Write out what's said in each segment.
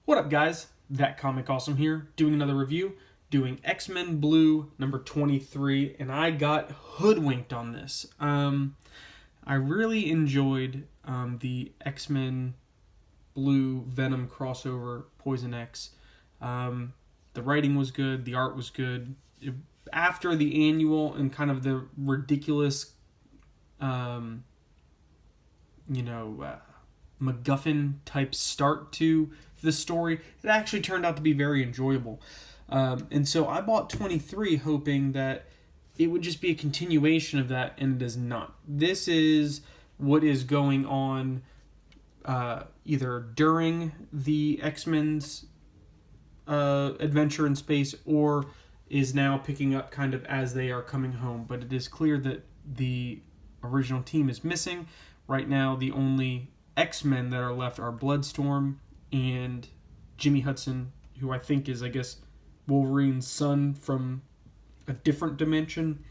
What up, guys? That Comic Awesome here, doing another review, doing X-Men Blue number 23, and I got hoodwinked on this. I really enjoyed the X-Men Blue Venom crossover Poison X. The writing was good, the art was good. After the annual and kind of the ridiculous, MacGuffin type start to the story, it actually turned out to be very enjoyable. And so I bought 23 hoping that it would just be a continuation of that, and it is not. This is what is going on either during the X-Men's adventure in space or is now picking up kind of as they are coming home. But it is clear that the original team is missing. Right now, the only X-Men that are left are Bloodstorm and Jimmy Hudson, who I think is, Wolverine's son from a different dimension.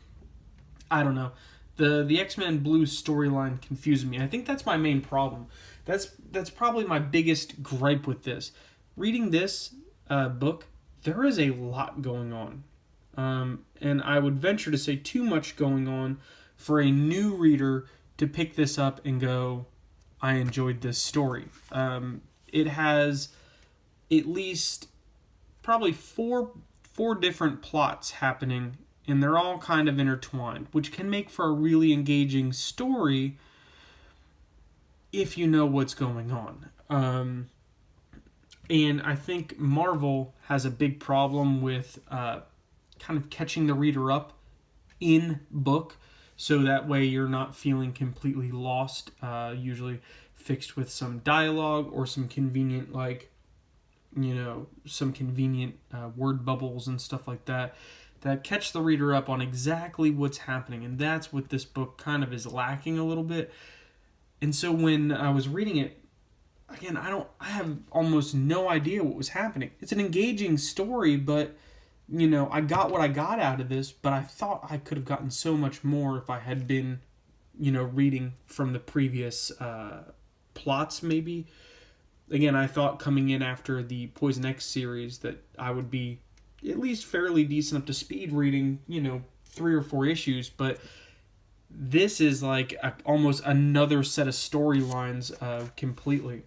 I don't know. The X-Men Blue storyline confuses me. I think that's my main problem. That's probably my biggest gripe with this. Reading this book, there is a lot going on. And I would venture to say too much going on for a new reader to pick this up and go, I enjoyed this story. It has at least probably four different plots happening, and they're all kind of intertwined, which can make for a really engaging story if you know what's going on. And I think Marvel has a big problem with kind of catching the reader up in book, so that way you're not feeling completely lost, usually fixed with some dialogue or some convenient, word bubbles and stuff like that catch the reader up on exactly what's happening. And that's what this book kind of is lacking a little bit. And so when I was reading it, again, I have almost no idea what was happening. It's an engaging story, but I got what I got out of this, but I thought I could have gotten so much more if I had been, reading from the previous plots, maybe. Again, I thought coming in after the Poison X series that I would be at least fairly decent up to speed reading, 3 or 4 issues, but this is like almost another set of storylines completely.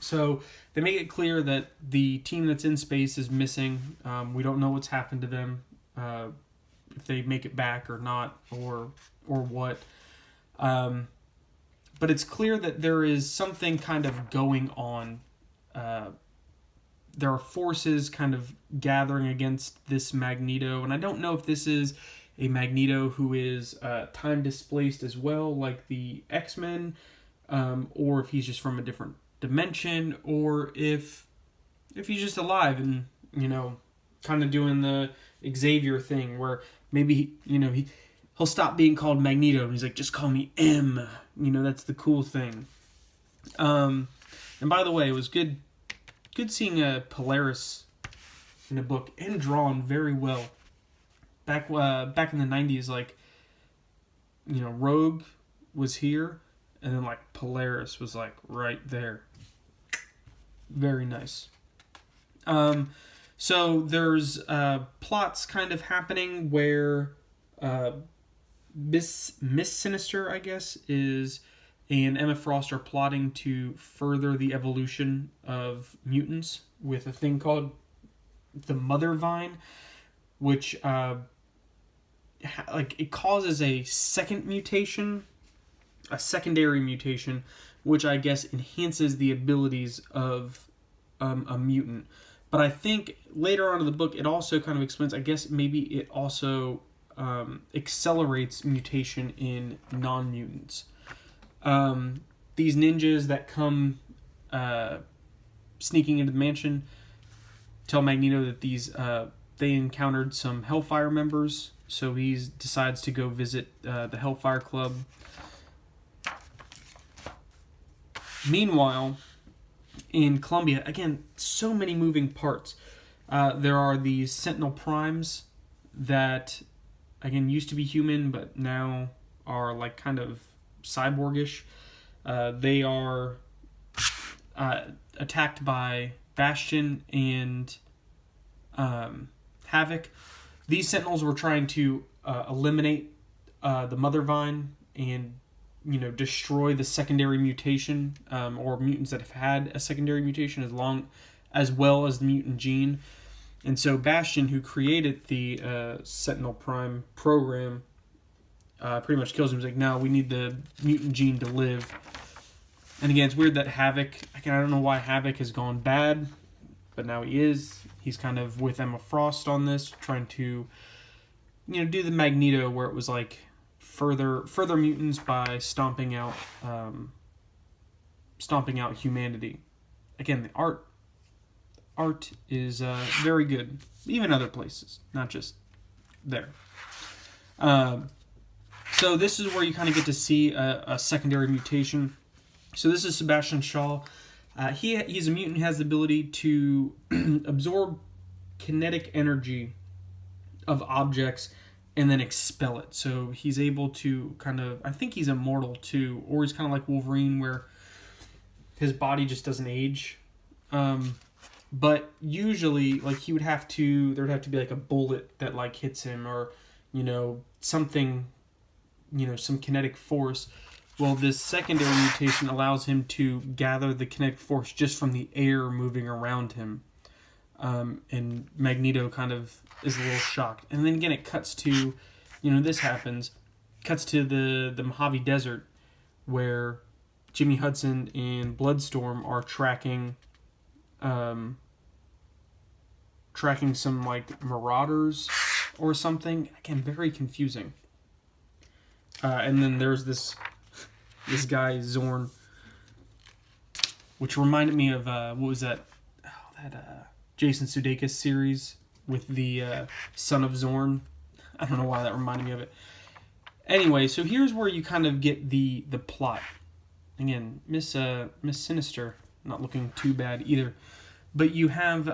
So they make it clear that the team that's in space is missing. We don't know what's happened to them, if they make it back or not, or what. But it's clear that there is something kind of going on. There are forces kind of gathering against this Magneto, and I don't know if this is a Magneto who is time displaced as well, like the X-Men, or if he's just from a different dimension, or if he's just alive and kind of doing the Xavier thing where maybe he'll stop being called Magneto and he's like, just call me M. That's the cool thing. And by the way, it was good seeing a Polaris in a book and drawn very well. Back in the 90s, Rogue was here, and then Polaris was right there. Very nice. So there's plots kind of happening where Miss Sinister, I guess, and Emma Frost are plotting to further the evolution of mutants with a thing called the Mother Vine, which it causes a secondary mutation, which I guess enhances the abilities of a mutant. But I think later on in the book, it also kind of explains, I guess maybe it also accelerates mutation in non-mutants. These ninjas that come sneaking into the mansion tell Magneto that they encountered some Hellfire members, so he decides to go visit the Hellfire Club. Meanwhile, in Columbia, again, so many moving parts. There are these Sentinel Primes that, again, used to be human, but now are kind of cyborgish. They are attacked by Bastion and Havoc. These Sentinels were trying to eliminate the Mother Vine and, you know, destroy the secondary mutation, or mutants that have had a secondary mutation as well as the mutant gene. And so Bastion, who created the Sentinel Prime program, pretty much kills him. He's like, no, we need the mutant gene to live. And again, it's weird that Havoc, again, I don't know why Havoc has gone bad, but now he is. He's kind of with Emma Frost on this, trying to, you know, do the Magneto where it was like further mutants by stomping out humanity. Again, the art is very good, even other places, not just there. So this is where you kind of get to see a secondary mutation. So this is Sebastian Shaw. He's a mutant who has the ability to absorb kinetic energy of objects and then expel it. So he's able to kind of, I think he's immortal too, or he's kind of like Wolverine where his body just doesn't age. But usually, like, there would have to be like a bullet that like hits him, or, you know, something, you know, some kinetic force. Well, this secondary mutation allows him to gather the kinetic force just from the air moving around him. And Magneto kind of is a little shocked. And then again, it cuts to, you know, this happens, cuts to the Mojave Desert, where Jimmy Hudson and Bloodstorm are tracking some like marauders or something. Again, very confusing. And then there's this guy Zorn, which reminded me of what was that? Oh, that Jason Sudeikis series with the Son of Zorn. I don't know why that reminded me of it. Anyway, so here's where you kind of get the plot. Again, Miss Sinister not looking too bad either, but you have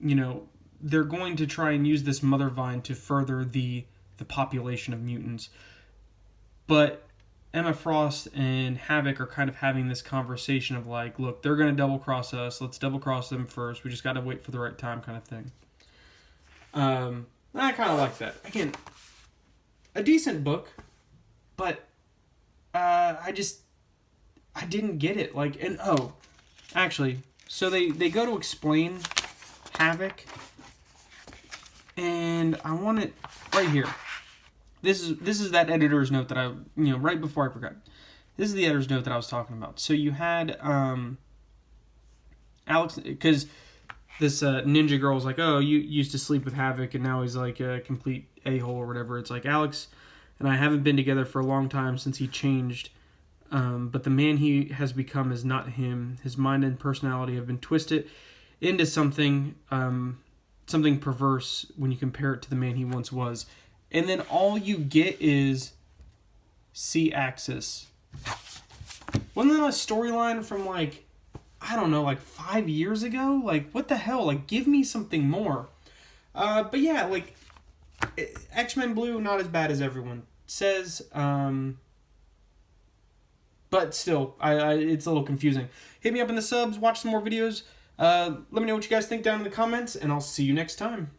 you know, they're going to try and use this Mother Vine to further the population of mutants. But Emma Frost and Havoc are kind of having this conversation of like, look, they're going to double cross us. Let's double cross them first. We just got to wait for the right time, kind of thing. I kind of like that. Again, a decent book, but I didn't get it. Like, and actually, so they go to explain Havoc, and I want it right here. This is that editor's note that I, right before I forgot. This is the editor's note that I was talking about. So you had Alex, because this ninja girl was like, oh, you used to sleep with Havoc, and now he's like a complete a-hole or whatever. It's like, Alex and I haven't been together for a long time since he changed, but the man he has become is not him. His mind and personality have been twisted into something perverse when you compare it to the man he once was. And then all you get is C-Axis. Wasn't that a storyline from, like, I don't know, like 5 years ago? Like, what the hell? Like, give me something more. But yeah, like, X-Men Blue, not as bad as everyone says. But still, it's a little confusing. Hit me up in the subs, watch some more videos. Let me know what you guys think down in the comments, and I'll see you next time.